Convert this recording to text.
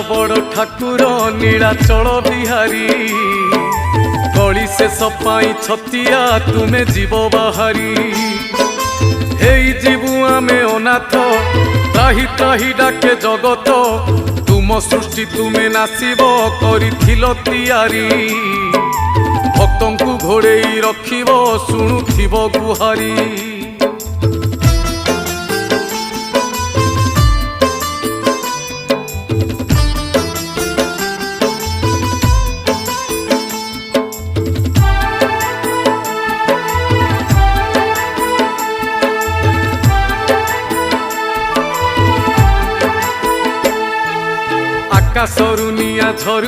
बड़ ठाकुर नीलाचल बिहारी कली शेष पाई छतिया तुमे जीव बाहारी हेई जीवु आमे अनाथ त्राही त्राही डाके जगत तुम सृष्टि तुमे नासिब करिथिल तियारी भक्तंकु घोड़ेई रखिब शुणुथिब गुहारी आकाशरु निया झरु